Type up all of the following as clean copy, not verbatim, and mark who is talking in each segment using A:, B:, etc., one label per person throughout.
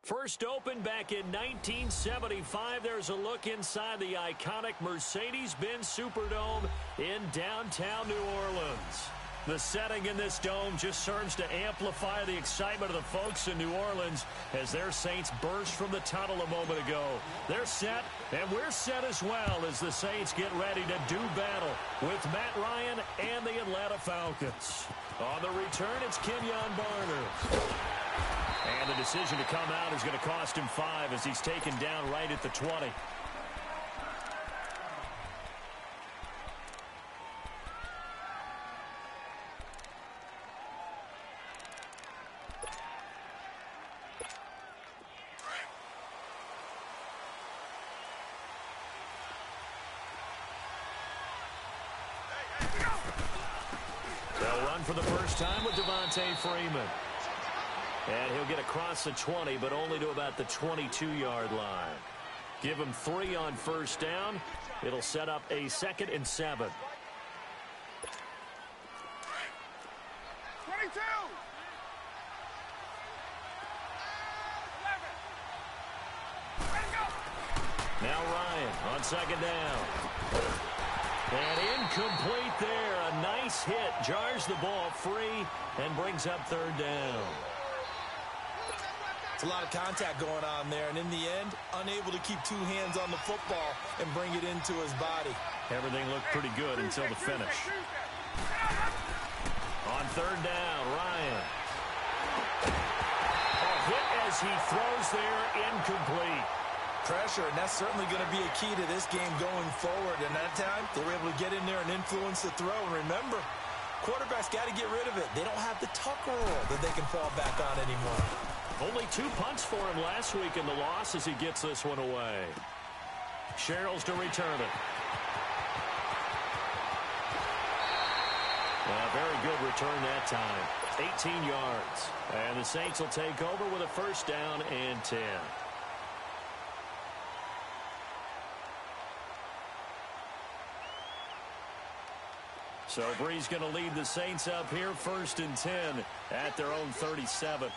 A: First opened back in 1975, there's a look inside the iconic Mercedes-Benz Superdome in downtown New Orleans. The setting in this dome just serves to amplify the excitement of the folks in New Orleans as their Saints burst from the tunnel a moment ago. They're set, and we're set as well as the Saints get ready to do battle with Matt Ryan and the Atlanta Falcons. On the return, it's Kenyon Barner. And the decision to come out is going to cost him 5 as he's taken down right at the 20. They'll run for the first time with Devontae Freeman. And he'll get across the 20, but only to about the 22-yard line. Give him 3 on first down. It'll set up a 2nd and 7.
B: 22!
A: Now Ryan on 2nd down. And incomplete there. A nice hit. Jars the ball free and brings up 3rd down.
C: It's a lot of contact going on there, and in the end, unable to keep 2 hands on the football and bring it into his body.
A: Everything looked pretty good until the finish. On 3rd down, Ryan. A hit as he throws there, incomplete.
C: Pressure, and that's certainly going to be a key to this game going forward. And that time, they were able to get in there and influence the throw. And remember, quarterbacks got to get rid of it. They don't have the tuck roll that they can fall back on anymore.
A: Only 2 punts for him last week in the loss as he gets this one away. Sherrills to return it. A very good return that time. 18 yards. And the Saints will take over with a 1st down and 10. So Bree's going to lead the Saints up here 1st and 10 at their own 37.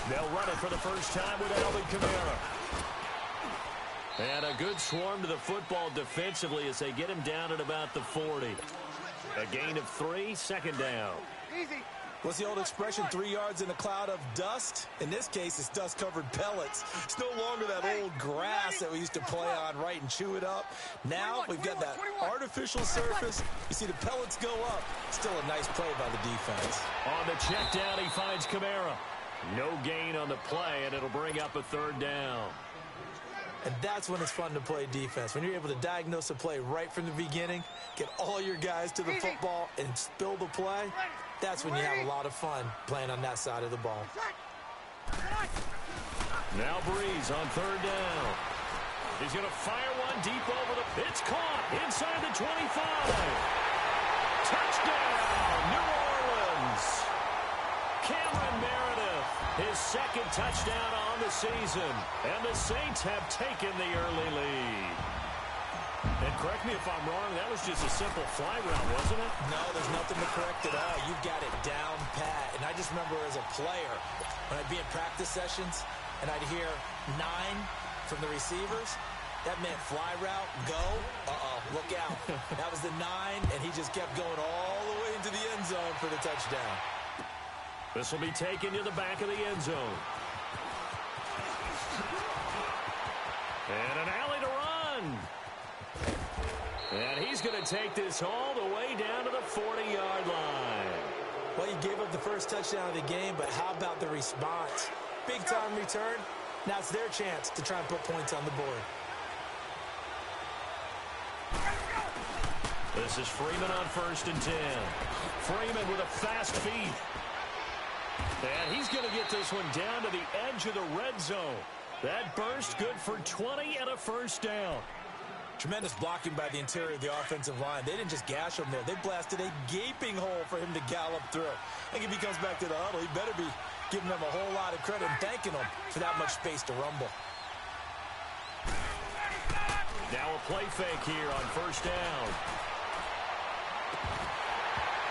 A: They'll run it for the first time with Alvin Kamara. And a good swarm to the football defensively as they get him down at about the 40. A gain of 3, 2nd down.
B: Easy.
C: What's the old expression, 3 yards in a cloud of dust? In this case, it's dust-covered pellets. It's no longer that old grass that we used to play on, right, and chew it up. Now we've got that artificial surface. You see the pellets go up. Still a nice play by the defense.
A: On the check down, he finds Kamara. No gain on the play, and it'll bring up a 3rd down.
C: And that's when it's fun to play defense. When you're able to diagnose a play right from the beginning, get all your guys to the football, and spill the play, that's when you have a lot of fun playing on that side of the ball.
A: Now Breeze on 3rd down. He's going to fire one deep over the... It's caught inside the 25. Touchdown, New Orleans. Cameron Meredith, his 2nd touchdown on the season. And the Saints have taken the early lead. And correct me if I'm wrong, that was just a simple fly route, wasn't it?
C: No, there's nothing to correct at all. You've got it down pat. And I just remember as a player, when I'd be in practice sessions, and I'd hear 9 from the receivers, that meant fly route, go, look out. That was the 9, and he just kept going all the way into the end zone for the touchdown.
A: This will be taken to the back of the end zone. And an alley to run. And he's going to take this all the way down to the 40-yard line.
C: Well, he gave up the first touchdown of the game, but how about the response? Big-time return. Now it's their chance to try and put points on the board.
A: This is Freeman on 1st and 10. Freeman with a fast feet. And he's going to get this one down to the edge of the red zone. That burst good for 20 and a 1st down.
C: Tremendous blocking by the interior of the offensive line. They didn't just gash him there. They blasted a gaping hole for him to gallop through. I think if he comes back to the huddle, he better be giving them a whole lot of credit and thanking them for that much space to rumble.
A: Now a play fake here on 1st down.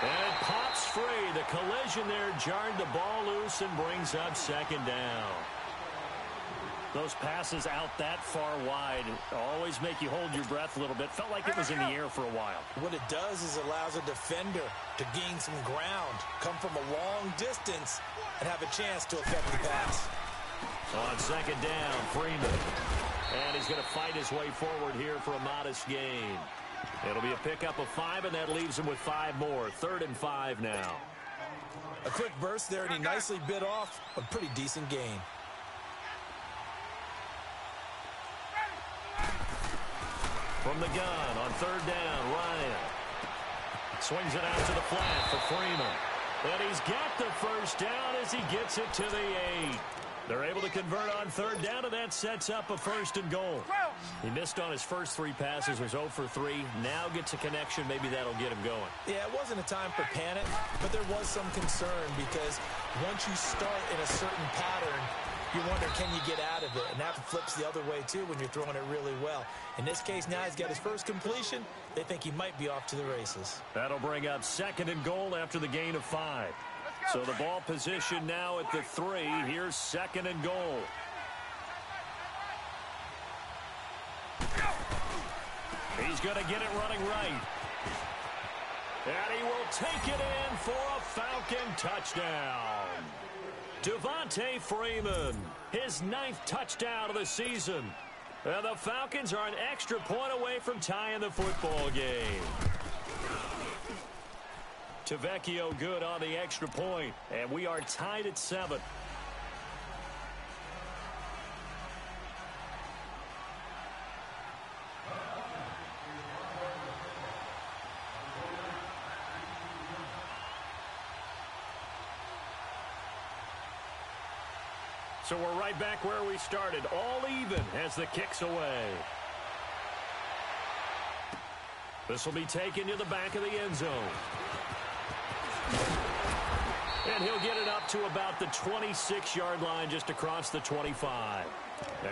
A: And it pops free. The collision there jarred the ball loose and brings up second down. Those passes out that far wide always make you hold your breath a little bit. Felt like it was in the air for a while.
C: What it does is allows a defender to gain some ground, come from a long distance, and have a chance to affect the pass.
A: On second down, Freeman. And he's going to fight his way forward here for a modest gain. It'll be a pickup of 5, and that leaves him with 5 more. 3rd and 5 now.
C: A quick burst there, and he nicely bit off a pretty decent gain.
A: From the gun on 3rd down, Ryan. Swings it out to the flat for Freeman. And he's got the first down as he gets it to the 8. They're able to convert on 3rd down, and that sets up a 1st and goal. He missed on his first 3 passes, was 0 for 3. Now gets a connection. Maybe that'll get him going.
C: Yeah, it wasn't a time for panic, but there was some concern because once you start in a certain pattern, you wonder, can you get out of it? And that flips the other way, too, when you're throwing it really well. In this case, now he's got his first completion. They think he might be off to the races.
A: That'll bring up 2nd and goal after the gain of 5. So the ball position now at the 3. Here's 2nd and goal. He's going to get it running right. And he will take it in for a Falcon touchdown. Devontae Freeman, his 9th touchdown of the season. And the Falcons are an extra point away from tying the football game. Tavecchio good on the extra point, and we are tied at 7. So we're right back where we started, all even as the kick's away. This will be taken to the back of the end zone. And he'll get it up to about the 26-yard line, just across the 25.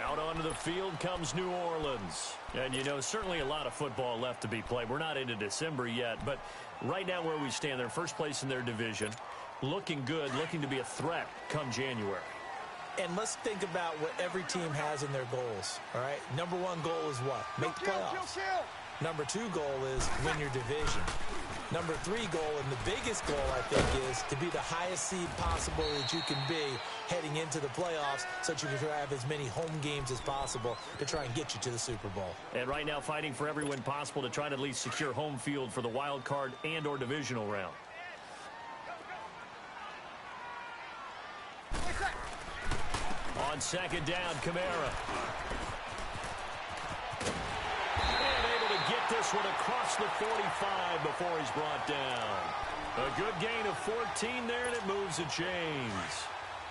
A: Out onto the field comes New Orleans. And, you know, certainly a lot of football left to be played. We're not into December yet, but right now where we stand, they're first place in their division. Looking good, looking to be a threat come January.
C: And let's think about what every team has in their goals, all right? Number 1 goal is what? Make the playoffs. Number 2 goal is win your division. Number 3 goal, and the biggest goal, I think, is to be the highest seed possible that you can be heading into the playoffs so that you can have as many home games as possible to try and get you to the Super Bowl.
A: And right now fighting for every win possible to try to at least secure home field for the wild card and or divisional round. On 2nd down, Kamara. And able to get this one across the 45 before he's brought down. A good gain of 14 there, and it moves the chains.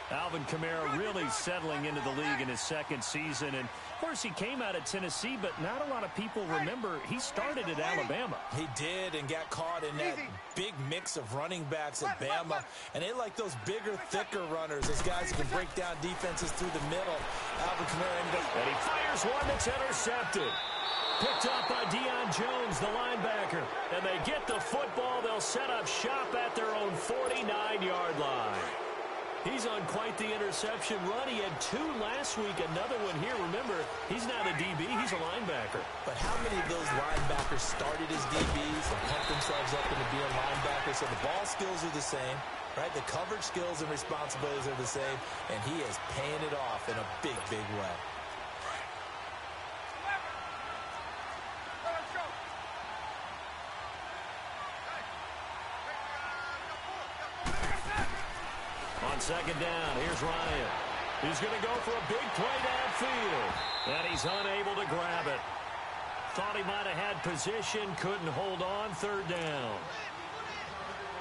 A: Alvin Kamara really settling into the league in his 2nd season. And, of course, he came out of Tennessee, but not a lot of people remember he started at Alabama.
C: He did and got caught in that big mix of running backs at Bama. And they like those bigger, thicker runners, those guys who can break down defenses through the middle. Alvin Kamara ended up...
A: And he fires one that's intercepted. Picked up by Deion Jones, the linebacker. And they get the football. They'll set up shop at their own 49-yard line. He's on quite the interception run. He had 2 last week, another one here. Remember, he's not a DB, he's a linebacker.
C: But how many of those linebackers started as DBs and pumped themselves up into being linebackers? So the ball skills are the same, right? The coverage skills and responsibilities are the same, and he is paying it off in a big, big way.
A: On 2nd down, here's Ryan. He's going to go for a big play downfield. And he's unable to grab it. Thought he might have had position, couldn't hold on. 3rd down.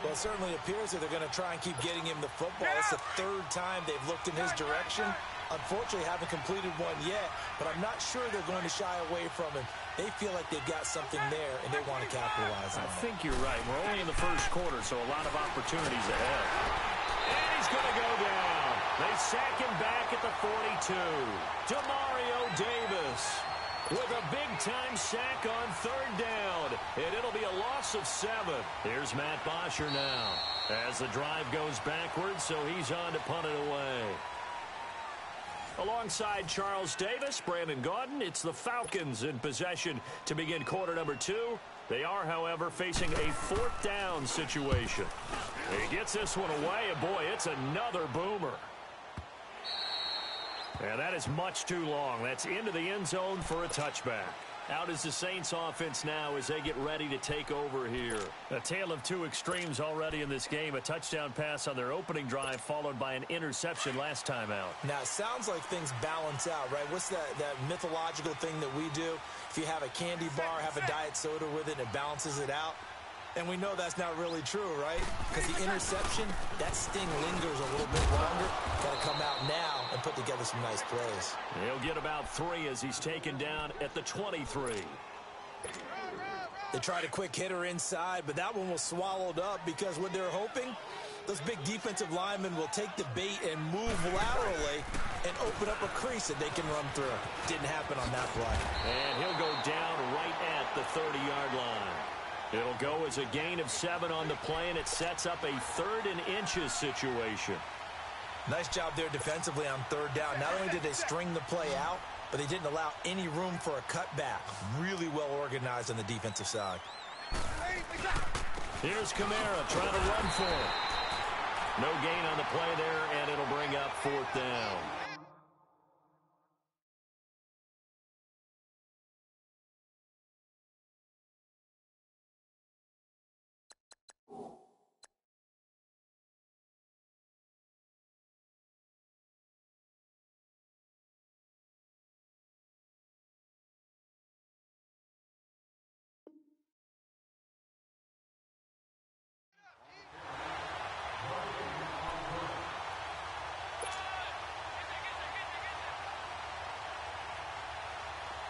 C: Well, it certainly appears that they're going to try and keep getting him the football. It's the 3rd time they've looked in his direction. Unfortunately, haven't completed one yet, but I'm not sure they're going to shy away from him. They feel like they've got something there, and they want to capitalize on it.
A: I think you're right. We're only in the first quarter, so a lot of opportunities ahead. And he's going to go down. They sack him back at the 42. Demario Davis. with a big-time sack on third down, and it'll be a loss of 7. Here's Matt Bosher now as the drive goes backwards, so he's on to punt it away. Alongside Charles Davis, Brandon Gaudin, it's the Falcons in possession to begin quarter number 2. They are, however, facing a fourth down situation. He gets this one away, and boy, it's another boomer. And that is much too long. That's into the end zone for a touchback. Out is the Saints offense now as they get ready to take over here. A tale of two extremes already in this game. A touchdown pass on their opening drive followed by an interception last time out.
C: Now, it sounds like things balance out, right? What's that mythological thing that we do? If you have a candy bar, have a diet soda with it, and it balances it out. And we know that's not really true, right? Because the interception, that sting lingers a little bit longer. Got to come out now and put together some nice plays.
A: He'll get about 3 as he's taken down at the 23.
C: They tried a quick hitter inside, but that one was swallowed up because what they're hoping, those big defensive linemen will take the bait and move laterally and open up a crease that they can run through. Didn't happen on that play.
A: And he'll go down right at the 30-yard line. It'll go as a gain of 7 on the play, and it sets up a 3rd and inches situation.
C: Nice job there defensively on third down. Not only did they string the play out, but they didn't allow any room for a cutback. Really well organized on the defensive side.
A: Here's Kamara trying to run for it. No gain on the play there, and it'll bring up 4th down.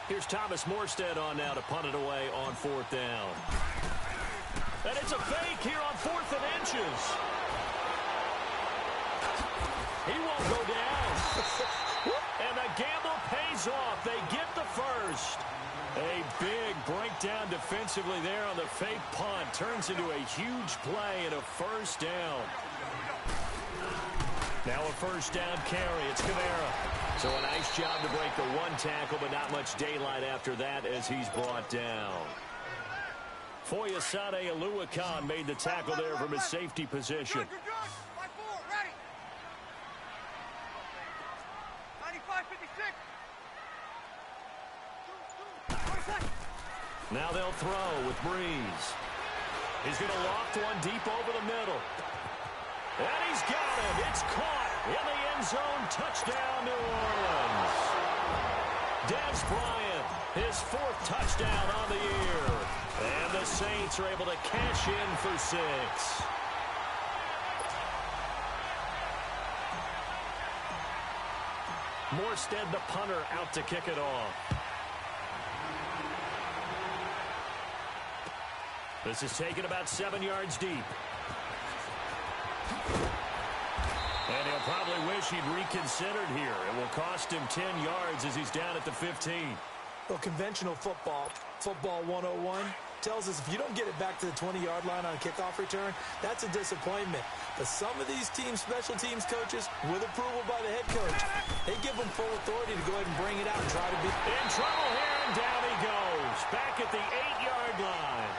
A: Here's Thomas Morstead on now to punt it away on 4th down. And it's a fake here on 4th and inches. He won't go down. And the gamble pays off. They get the first. A big breakdown defensively there on the fake punt. Turns into a huge play and a first down. Now a first down carry. It's Kamara. So a nice job to break the 1 tackle, but not much daylight after that as he's brought down. Foyesade Oluwakan made the tackle there from his safety position.
B: Good. 5-4, ready. 95-56.
A: Now they'll throw with Breeze. He's going to loft one deep over the middle. And he's got it. It's caught in the end zone. Touchdown, New Orleans. Dez Bryant, his 4th touchdown on the year. And the Saints are able to cash in for 6. Morstead, the punter, out to kick it off. This is taken about 7 yards deep. And he'll probably wish he'd reconsidered here. It will cost him 10 yards as he's down at the 15.
C: Well, conventional football 101, tells us if you don't get it back to the 20-yard line on a kickoff return, that's a disappointment. But some of these teams, special teams coaches, with approval by the head coach, they give them full authority to go ahead and bring it out and try to be
A: in trouble here, and down he goes. Back at the 8-yard line.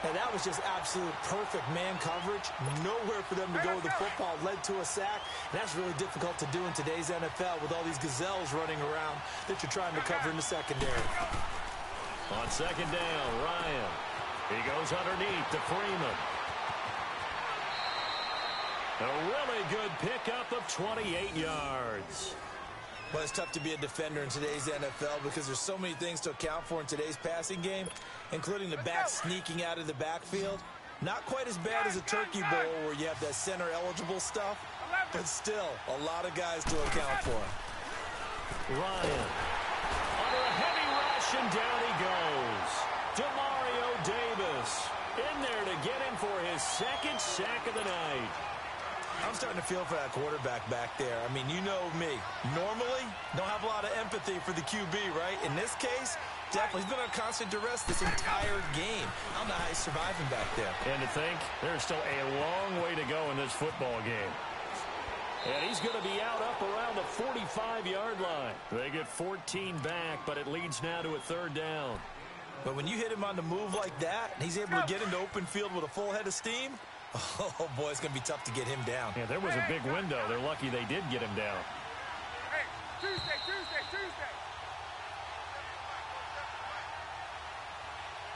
C: Now, that was just absolute perfect man coverage. Nowhere for them to go with the football. Led to a sack. And that's really difficult to do in today's NFL with all these gazelles running around that you're trying to cover in the secondary.
A: On 2nd down, Ryan. He goes underneath to Freeman. A really good pickup of 28 yards.
C: Well, it's tough to be a defender in today's NFL because there's so many things to account for in today's passing game, including the back sneaking out of the backfield. Not quite as bad as a turkey bowl where you have that center-eligible stuff, but still a lot of guys to account for.
A: Ryan under a heavy rush, and down he goes. Demario Davis in there to get him for his 2nd sack of the night.
C: I'm starting to feel for that quarterback back there. I mean, you know me. Normally, don't have a lot of empathy for the QB, right? In this case, definitely. He's been on constant duress this entire game. I don't know how he's surviving back there.
A: And to think, there's still a long way to go in this football game. And he's going to be out up around the 45-yard line. They get 14 back, but it leads now to a third down.
C: But when you hit him on the move like that, and he's able to get into open field with a full head of steam, oh, boy, it's going to be tough to get him down.
A: Yeah, there was a big window. They're lucky they did get him down.
B: Hey, Tuesday.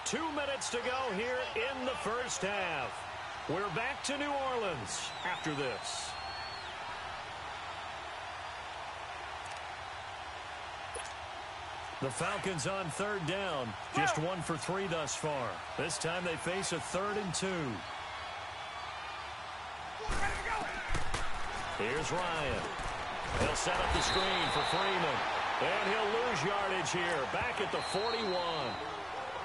A: 2 minutes to go here in the first half. We're back to New Orleans after this. The Falcons on third down. Just 1 for 3 thus far. This time they face a 3rd and 2. Here's Ryan. He'll set up the screen for Freeman. And he'll lose yardage here. Back at the 41.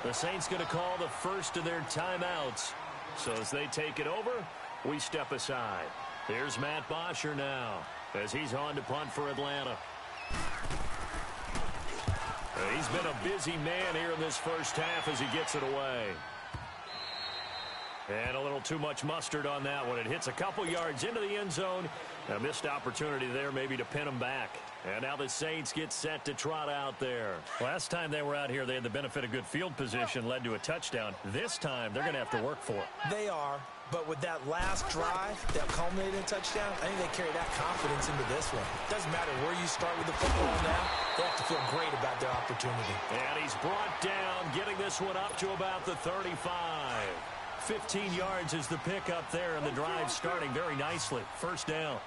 A: The Saints going to call the first of their timeouts. So as they take it over, we step aside. Here's Matt Bosher now as he's on to punt for Atlanta. He's been a busy man here in this first half as he gets it away. And a little too much mustard on that one. It hits a couple yards into the end zone. A missed opportunity there maybe to pin him back. And now the Saints get set to trot out there. Last time they were out here, they had the benefit of good field position, led to a touchdown. This time, they're going to have to work for it.
C: They are. But with that last drive that culminated in a touchdown, I think they carry that confidence into this one. Doesn't matter where you start with the football now. They have to feel great about their opportunity.
A: And he's brought down, getting this one up to about the 35. 15 yards is the pickup there, and the drive starting very nicely. First down.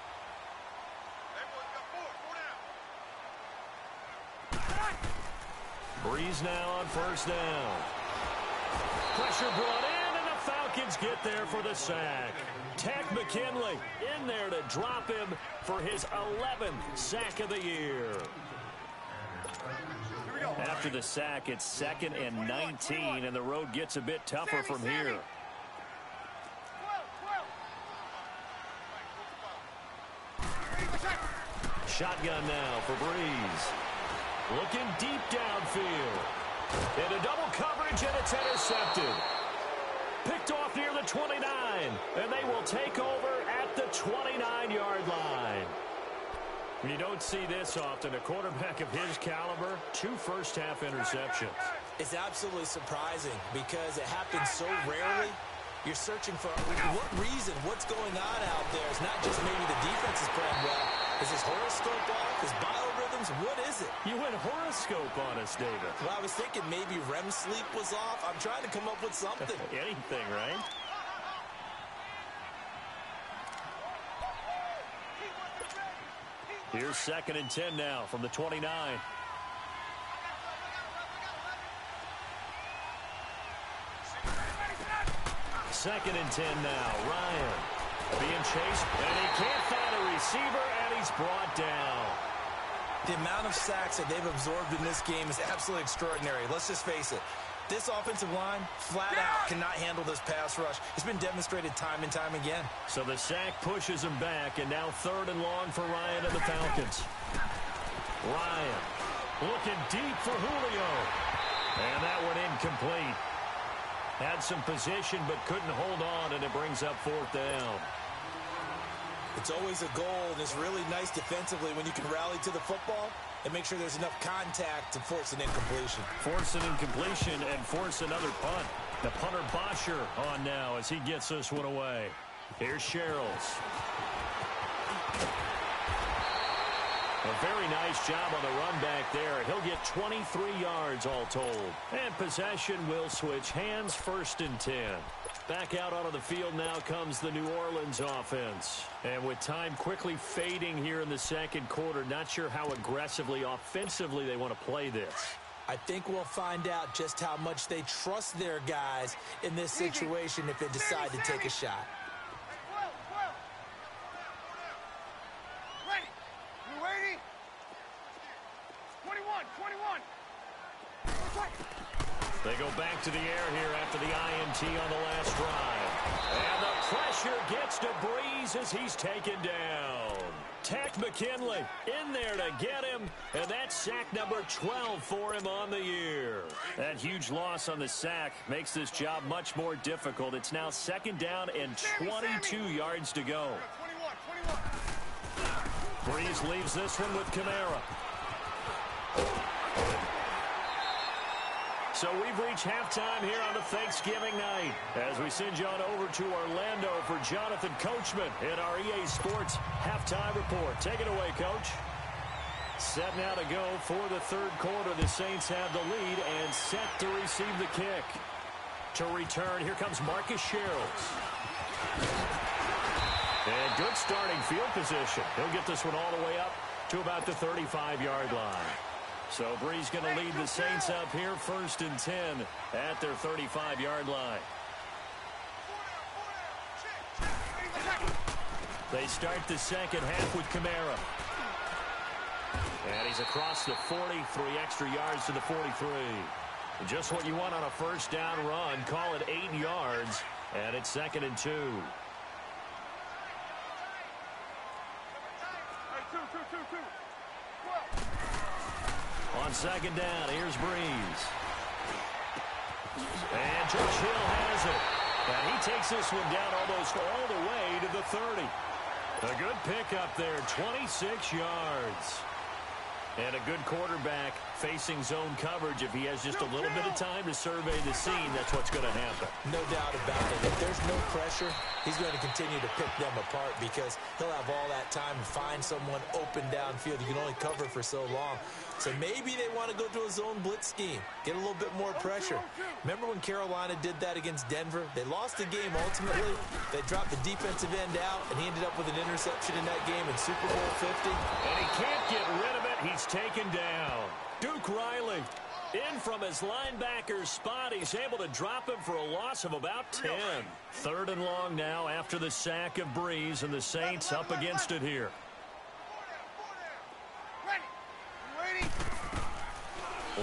A: Breeze now on first down. Pressure brought in, and the Falcons get there for the sack. Tech McKinley in there to drop him for his 11th sack of the year. After the sack, it's 2nd and 19, and the road gets a bit tougher from here. Shotgun now for Breeze. Looking deep downfield. Into double coverage, and it's intercepted. Picked off near the 29, and they will take over at the 29-yard line. You don't see this often. A quarterback of his caliber, 2 first-half interceptions.
C: It's absolutely surprising because it happens so rarely. You're searching for what reason, what's going on out there. It's not just maybe the defense is playing well. Is his horoscope off? His biorhythms? What is it?
A: You went horoscope on us, David.
C: Well, I was thinking maybe REM sleep was off. I'm trying to come up with something.
A: Anything, right? Here's 2nd and 10 now from the 29. Second and 10 now. Ryan being chased, and he can't find a receiver, and he's brought down.
C: The amount of sacks that they've absorbed in this game is absolutely extraordinary. Let's just face it. This offensive line, flat out, cannot handle this pass rush. It's been demonstrated time and time again.
A: So the sack pushes him back, and now 3rd and long for Ryan and the Falcons. Ryan looking deep for Julio. And that one incomplete. Had some position, but couldn't hold on, and it brings up 4th down.
C: It's always a goal, and it's really nice defensively when you can rally to the football and make sure there's enough contact to force an incompletion.
A: Force an incompletion and force another punt. The punter Bosher on now as he gets this one away. Here's Sherrills. A very nice job on the run back there. He'll get 23 yards all told. And possession will switch hands, 1st and 10. Back out onto the field now comes the New Orleans offense. And with time quickly fading here in the second quarter, not sure how aggressively, offensively they want to play this.
C: I think we'll find out just how much they trust their guys in this situation if they decide to take a shot.
B: Ready. You ready? 21.
A: They go back to the air here after the INT on the last drive. And the pressure gets to Breeze as he's taken down. Tack McKinley in there to get him, and that's sack number 12 for him on the year. That huge loss on the sack makes this job much more difficult. It's now second down and 22 yards to go.
B: 21.
A: Breeze leaves this one with Kamara. So we've reached halftime here on the Thanksgiving night as we send you on over to Orlando for Jonathan Coachman in our EA Sports Halftime Report. Take it away, Coach. Set now to go for the third quarter. The Saints have the lead and set to receive the kick. To return, here comes Marcus Sherrills. And good starting field position. He'll get this one all the way up to about the 35-yard line. So Breeze going to lead the Saints up here, 1st and 10 at their 35-yard line. They start the second half with Kamara. And he's across the 40, 3 extra yards to the 43. Just what you want on a first down run. Call it 8 yards, and it's 2nd and 2. On second down, here's Breeze. And Josh Hill has it. And he takes this one down almost all the way to the 30. A good pickup there, 26 yards. And a good quarterback facing zone coverage. If he has just a little bit of time to survey the scene, that's what's going to happen.
C: No doubt about it. If there's no pressure, he's going to continue to pick them apart because he'll have all that time to find someone open downfield. You can only cover for so long. So maybe they want to go to a zone blitz scheme, get a little bit more pressure. Remember when Carolina did that against Denver? They lost the game ultimately. They dropped the defensive end out, and he ended up with an interception in that game in Super Bowl 50.
A: And he can't get rid of it. He's taken down. Duke Riley in from his linebacker's spot. He's able to drop him for a loss of about 10. 3rd and long now after the sack of Breeze, and the Saints up against it here.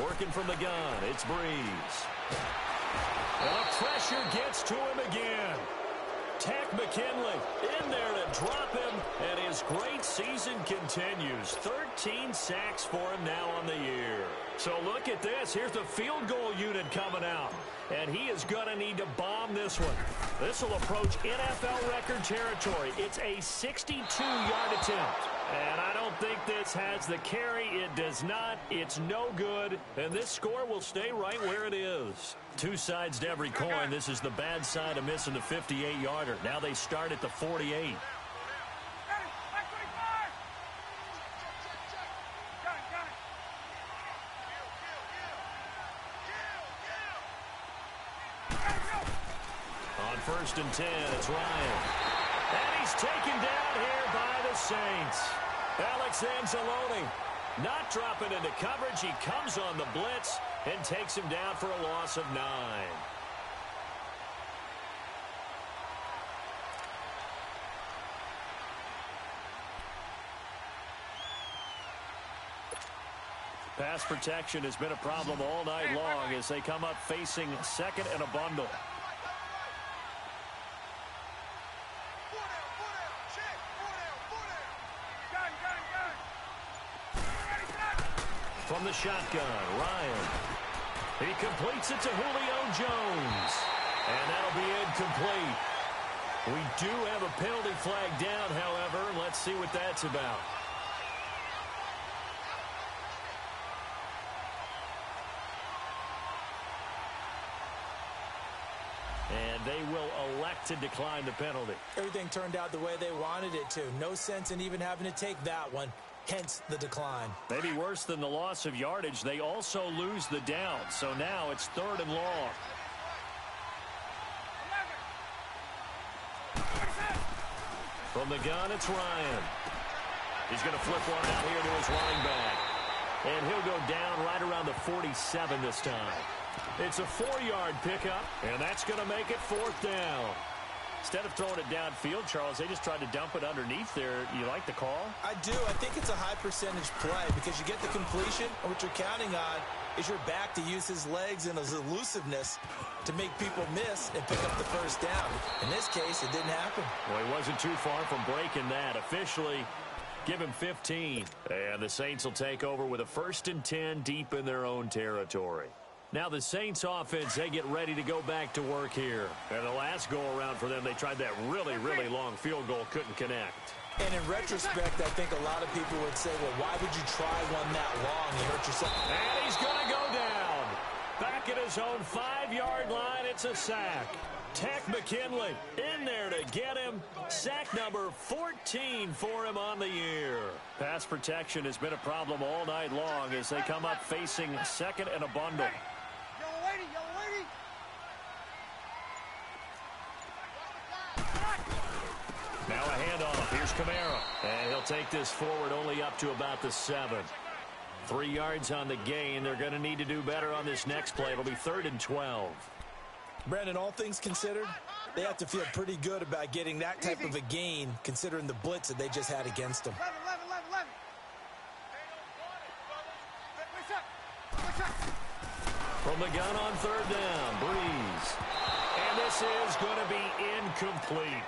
A: Working from the gun, it's Breeze. And the pressure gets to him again. Tack McKinley in there to drop him, and his great season continues. 13 sacks for him now on the year. So look at this. Here's the field goal unit coming out, and he is going to need to bomb this one. This will approach NFL record territory. It's a 62-yard attempt, and I don't think this has the carry. It does not. It's no good, and this score will stay right where it is. Two sides to every coin. This is the bad side of missing the 58-yarder. Now they start at the 48. On 1st and 10, it's Ryan. And he's taken down here by the Saints. Alex Anzalone not dropping into coverage. He comes on the blitz and takes him down for a loss of 9. Pass protection has been a problem all night long as they come up facing 2nd and a bundle. From the shotgun, Ryan. He completes it to Julio Jones. And that'll be incomplete. We do have a penalty flag down, however. Let's see what that's about. And they will elect to decline the penalty.
C: Everything turned out the way they wanted it to. No sense in even having to take that one. Hence the decline.
A: Maybe worse than the loss of yardage, they also lose the down. So now it's 3rd and long. From the gun, it's Ryan. He's going to flip one out here to his running back. And he'll go down right around the 47 this time. It's a 4-yard pickup, and that's going to make it 4th down. Instead of throwing it downfield, Charles, they just tried to dump it underneath there. You like the call?
C: I do. I think it's a high percentage play because you get the completion, and what you're counting on is your back to use his legs and his elusiveness to make people miss and pick up the first down. In this case, it didn't happen.
A: Well, he wasn't too far from breaking that. Officially, give him 15. And the Saints will take over with a 1st and 10 deep in their own territory. Now the Saints offense, they get ready to go back to work here. And the last go-around for them, they tried that really, really long field goal, couldn't connect.
C: And in retrospect, I think a lot of people would say, well, why would you try one that long? You hurt yourself.
A: And he's going to go down. Back at his own 5-yard line, it's a sack. Tech McKinley in there to get him. Sack number 14 for him on the year. Pass protection has been a problem all night long as they come up facing 2nd and a bundle.
B: Yellow lady, yellow lady.
A: Now a handoff. Here's Kamara. And he'll take this forward only up to about the 7. 3 yards on the gain. They're going to need to do better on this next play. It'll be 3rd and 12.
C: Brandon, all things considered, they have to feel pretty good about getting that type of a gain considering the blitz that they just had against them.
B: 11.
A: From the gun on 3rd down, Breeze. And this is going to be incomplete.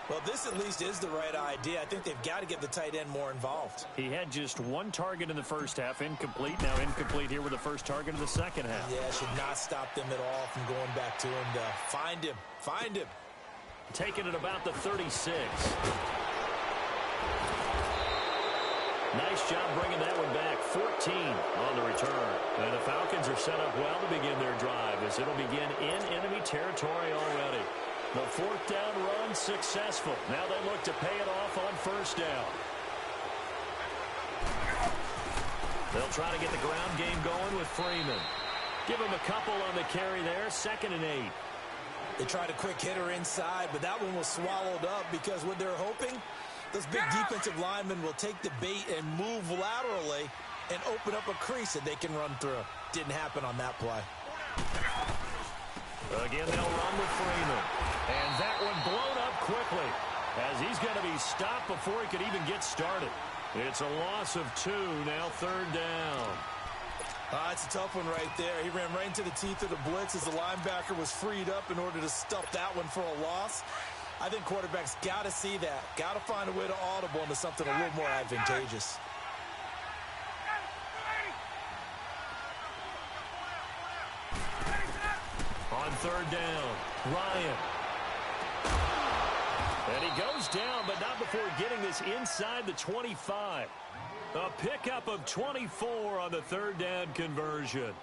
C: Well, this at least is the right idea. I think they've got to get the tight end more involved.
A: He had just 1 target in the first half, incomplete. Now incomplete here with the first target of the second half.
C: Yeah, should not stop them at all from going back to him to find him. Find him.
A: Taking it about the 36. Nice job bringing that one back. 14 on the return. And the Falcons are set up well to begin their drive as it'll begin in enemy territory already. The 4th down run successful. Now they look to pay it off on 1st down. They'll try to get the ground game going with Freeman. Give him a couple on the carry there. 2nd and 8.
C: They tried a quick hitter inside, but that one was swallowed up because what they're hoping, those big defensive linemen will take the bait and move laterally and open up a crease that they can run through. Didn't happen on that play.
A: Again, they'll run with Freeman. And that one blown up quickly as he's going to be stopped before he could even get started. It's a loss of 2, now 3rd down.
C: It's a tough one right there. He ran right into the teeth of the blitz as the linebacker was freed up in order to stuff that one for a loss. I think quarterbacks got to see that. Got to find a way to audible into something a little more advantageous.
A: On 3rd down, Ryan. And he goes down, but not before getting this inside the 25. A pickup of 24 on the 3rd down conversion.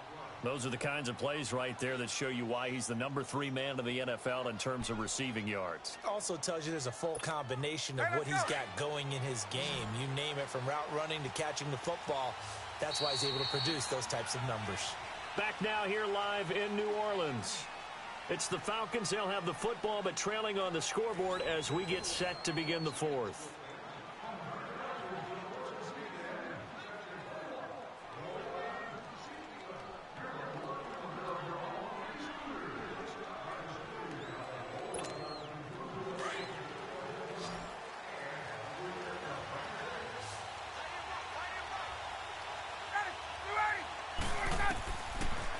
A: Those are the kinds of plays right there that show you why he's the number 3 man in the NFL in terms of receiving yards.
C: Also tells you there's a full combination of what he's got going in his game. You name it, from route running to catching the football. That's why he's able to produce those types of numbers.
A: Back now here live in New Orleans. It's the Falcons. They'll have the football, but trailing on the scoreboard as we get set to begin the 4th.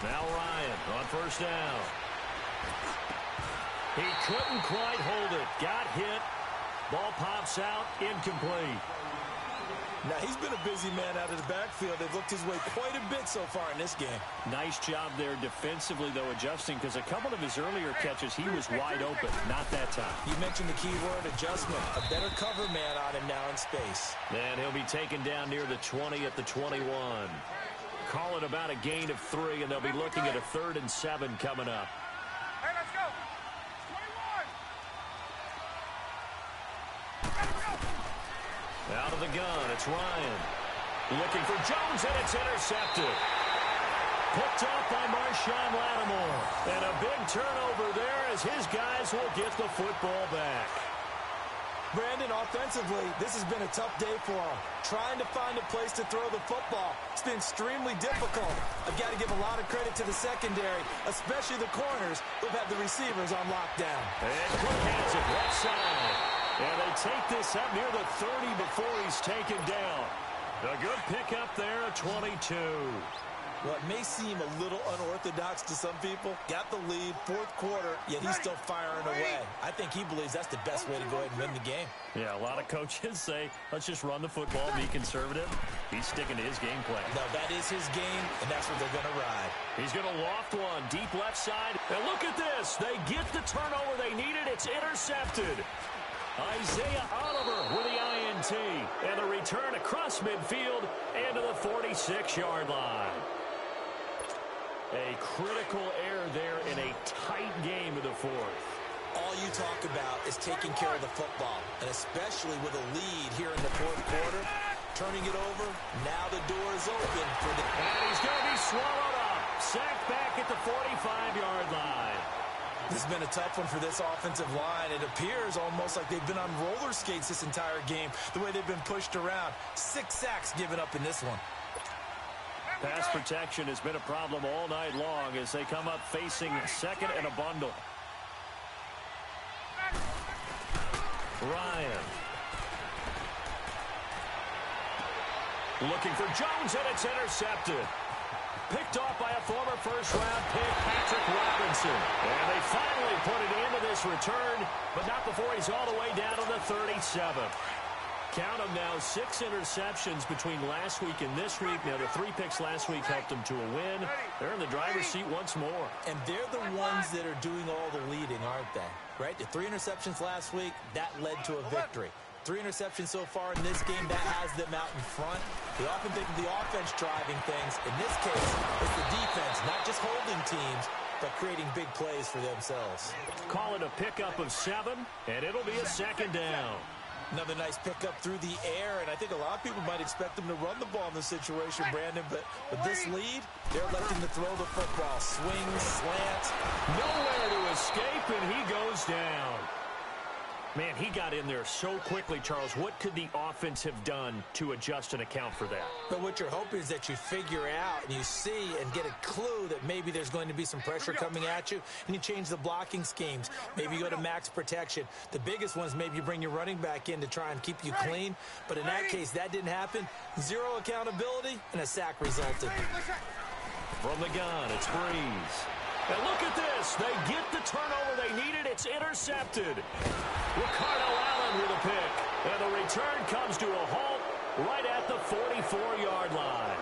A: Now Ryan on 1st down. He couldn't quite hold it. Got hit. Ball pops out. Incomplete.
C: Now, he's been a busy man out of the backfield. They've looked his way quite a bit so far in this game.
A: Nice job there defensively, though, adjusting, because a couple of his earlier catches, he was wide open. Not that time.
C: You mentioned the key word, adjustment. A better cover man on him now in space.
A: And he'll be taken down near the 20 at the 21. Call it about a gain of 3, and they'll be looking at a 3rd and 7 coming up.
B: Hey, let's go. 21.
A: Out of the gun, it's Ryan. Looking for Jones, and it's intercepted. Picked off by Marshawn Lattimore. And a big turnover there as his guys will get the football back.
C: Brandon, offensively, this has been a tough day for him. Trying to find a place to throw the football. It's been extremely difficult. I've got to give a lot of credit to the secondary, especially the corners who've had the receivers on lockdown.
A: And Cook has it left side. And they take this up near the 30 before he's taken down. A good pickup there at 22.
C: Well, it may seem a little unorthodox to some people. Got the lead, fourth quarter, yet he's still firing away. I think he believes that's the best way to go ahead and win the game.
A: Yeah, a lot of coaches say, let's just run the football, be conservative. He's sticking to his game plan.
C: No, that is his game, and that's what they're going to ride.
A: He's going to loft one, deep left side. And look at this. They get the turnover they needed. It's intercepted. Isaiah Oliver with the INT. And the return across midfield and to the 46-yard line. A critical error there in a tight game of the fourth.
C: All you talk about is taking care of the football, and especially with a lead here in the fourth quarter, turning it over, now the door is open for the...
A: And he's going to be swallowed up. Sacked back at the 45-yard line.
C: This has been a tough one for this offensive line. It appears almost like they've been on roller skates this entire game, the way they've been pushed around. 6 sacks given up in this one.
A: Pass protection has been a problem all night long as they come up facing second and a bundle. Ryan. Looking for Jones, and it's intercepted. Picked off by a former first-round pick, Patrick Robinson. And they finally put it into this return, but not before he's all the way down to the 37th. Count them now, 6 interceptions between last week and this week. Now, the 3 picks last week helped them to a win. They're in the driver's seat once more.
C: And they're the ones that are doing all the leading, aren't they? Right? The 3 interceptions last week, that led to a victory. 3 interceptions so far in this game, that has them out in front. They often think of the offense driving things. In this case, it's the defense, not just holding teams, but creating big plays for themselves.
A: Call it a pickup of 7, and it'll be a second down.
C: Another nice pickup through the air, and I think a lot of people might expect them to run the ball in this situation, Brandon, but with this lead, they're electing to throw the football. Swings, slants.
A: Nowhere to escape, and he goes down. Man, he got in there so quickly, Charles. What could the offense have done to adjust and account for that?
C: But what you're hoping is that you figure out and you see and get a clue that maybe there's going to be some pressure coming at you, and you change the blocking schemes. Maybe you go to max protection. The biggest one is maybe you bring your running back in to try and keep you clean. But in that case, that didn't happen. 0 accountability, and a sack resulted.
A: From the gun, it's Breeze. And look at this. They get the turnover they needed. It's intercepted. Ricardo Allen with a pick. And the return comes to a halt right at the 44-yard line.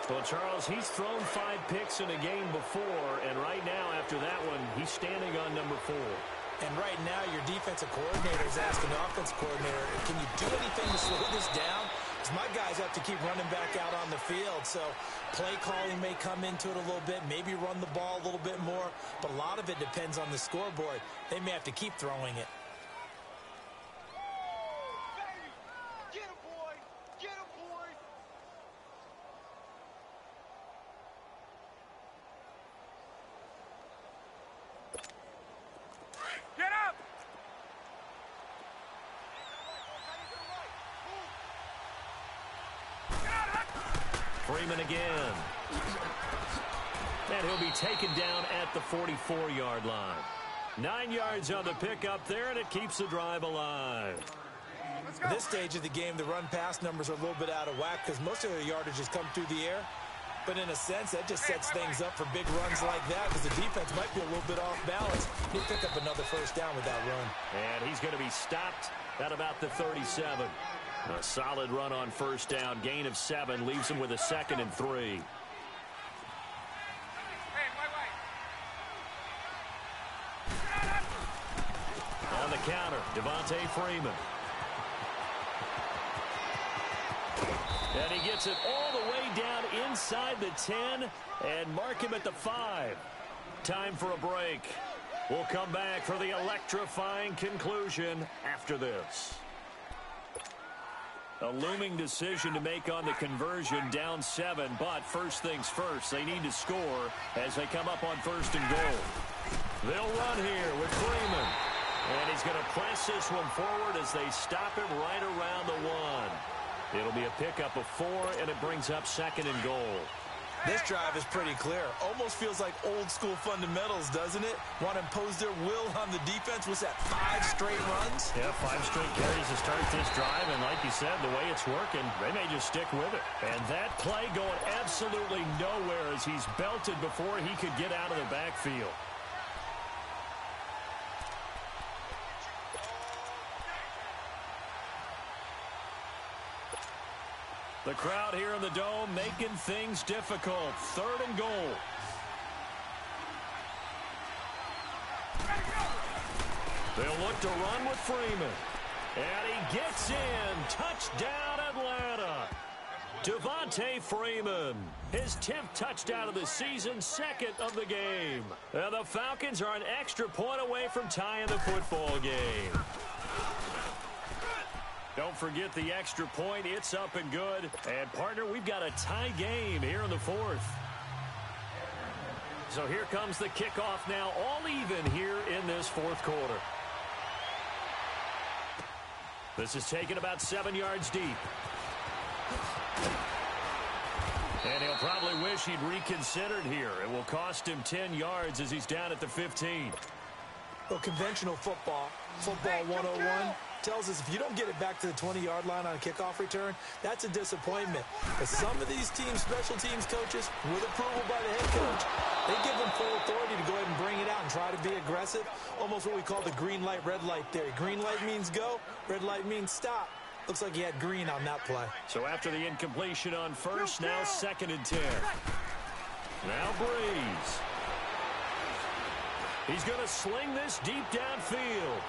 A: Well, Charles, he's thrown 5 picks in a game before, and right now, after that one, he's standing on number 4.
C: And right now, your defensive coordinator is asking the offensive coordinator, can you do anything to slow this down? Because my guys have to keep running back out on the field. So play calling may come into it a little bit, maybe run the ball a little bit more. But a lot of it depends on the scoreboard. They may have to keep throwing it.
B: Get him, boy! Get him, boy! Get up!
A: Freeman again. And he'll be taken down at the 44-yard line. 9 yards on the pickup there, and it keeps the drive alive.
C: At this stage of the game, the run-pass numbers are a little bit out of whack because most of their yardage has come through the air. But in a sense, that just sets things up for big runs like that because the defense might be a little bit off balance. He'll pick up another first down with that run.
A: And he's going to be stopped at about the 37. A solid run on first down. Gain of 7 leaves him with a 2nd and 3. On the counter, Devontae Freeman. And he gets it all the way down inside the 10 and mark him at the 5. Time for a break. We'll come back for the electrifying conclusion after this. A looming decision to make on the conversion, down 7, but first things first, they need to score as they come up on 1st and goal. They'll run here with Freeman. And he's going to press this one forward as they stop him right around the 1. It'll be a pickup of 4, and it brings up 2nd and goal.
C: This drive is pretty clear. Almost feels like old-school fundamentals, doesn't it? Want to impose their will on the defense. Was that 5 straight runs?
A: Yeah, 5 straight carries to start this drive. And like you said, the way it's working, they may just stick with it. And that play going absolutely nowhere as he's belted before he could get out of the backfield. The crowd here in the Dome making things difficult. 3rd and goal. They'll look to run with Freeman. And he gets in. Touchdown, Atlanta. Devontae Freeman. His 10th touchdown of the season, 2nd of the game. And the Falcons are an extra point away from tying the football game. Don't forget the extra point. It's up and good. And, partner, we've got a tie game here in the 4th. So here comes the kickoff now, all even here in this 4th quarter. This is taken about 7 yards deep. And he'll probably wish he'd reconsidered here. It will cost him 10 yards as he's down at the 15.
C: Well, conventional football 101, tells us if you don't get it back to the 20-yard line on a kickoff return, that's a disappointment. But some of these teams, special teams coaches, with approval by the head coach, they give them full authority to go ahead and bring it out and try to be aggressive. Almost what we call the green light, red light theory. Green light means go, red light means stop. Looks like he had green on that play.
A: So after the incompletion on first, now 2nd and 10. Now Breeze. He's going to sling this deep downfield.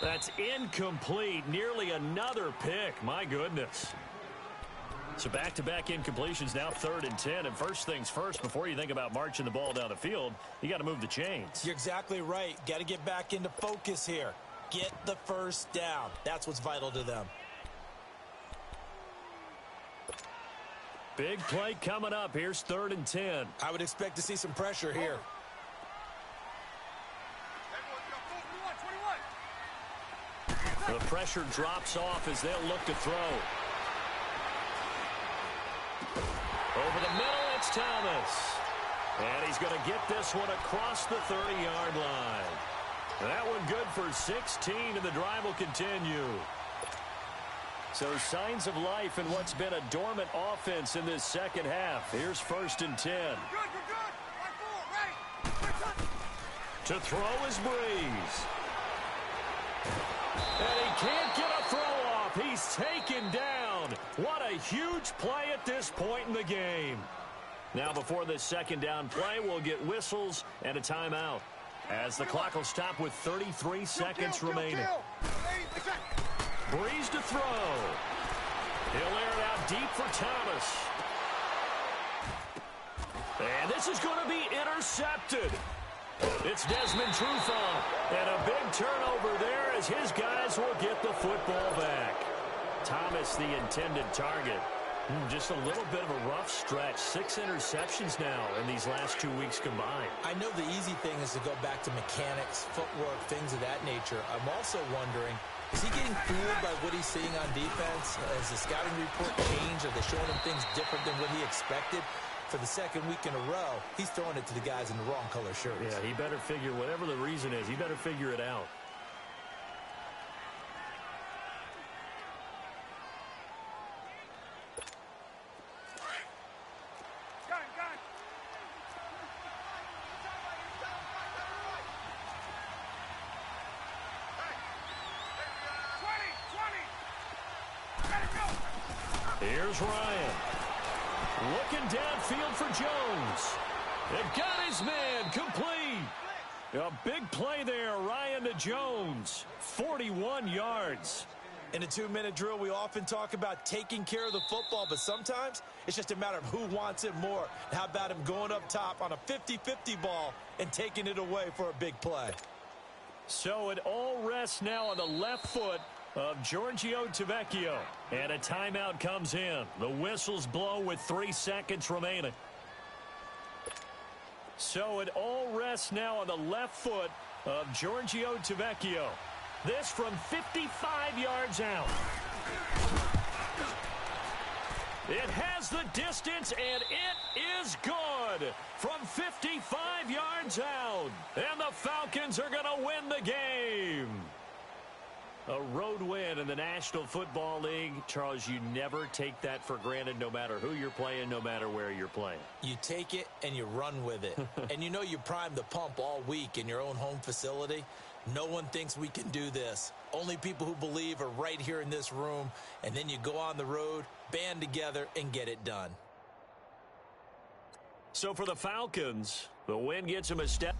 A: That's incomplete. Nearly another pick. My goodness. So back-to-back incompletions, now 3rd and 10. And first things first, before you think about marching the ball down the field, you got to move the chains.
C: You're exactly right. Got to get back into focus here. Get the first down. That's what's vital to them.
A: Big play coming up. Here's 3rd and 10.
C: I would expect to see some pressure here.
A: The pressure drops off as they'll look to throw. Over the middle, it's Thomas. And he's going to get this one across the 30-yard line. That one good for 16, and the drive will continue. So signs of life in what's been a dormant offense in this second half. Here's 1st and 10. To throw is Breeze. And he can't get a throw off. He's taken down. What a huge play at this point in the game. Now before this 2nd down play, we'll get whistles and a timeout, as the clock will stop with 33 seconds remaining. Breeze to throw. He'll air it out deep for Thomas. And this is going to be intercepted. It's Desmond Trufant. And a big turnover there as his guys will get the football back. Thomas, the intended target. Just a little bit of a rough stretch. 6 interceptions now in these last 2 weeks combined.
C: I know the easy thing is to go back to mechanics, footwork, things of that nature. I'm also wondering, is he getting fooled by what he's seeing on defense? Has the scouting report changed? Are they showing him things different than what he expected? For the 2nd week in a row, he's throwing it to the guys in the wrong color shirts.
A: Yeah, he better figure, whatever the reason is, he better figure it out. Here's Ryan. Looking downfield for Jones. They've got his man complete. A big play there, Ryan to Jones. 41 yards.
C: In a 2-minute drill, we often talk about taking care of the football, but sometimes it's just a matter of who wants it more. How about him going up top on a 50-50 ball and taking it away for a big play?
A: So it all rests now on the left foot of Giorgio Tavecchio. And a timeout comes in. The whistles blow with 3 seconds remaining. So it all rests now on the left foot of Giorgio Tavecchio. This from 55 yards out. It has the distance, and it is good from 55 yards out. And the Falcons are going to win the game. A road win in the National Football League. Charles, you never take that for granted, no matter who you're playing, no matter where you're playing.
C: You take it and you run with it. And you know you primed the pump all week in your own home facility. No one thinks we can do this. Only people who believe are right here in this room. And then you go on the road, band together, and get it done.
A: So for the Falcons, the win gets them a step.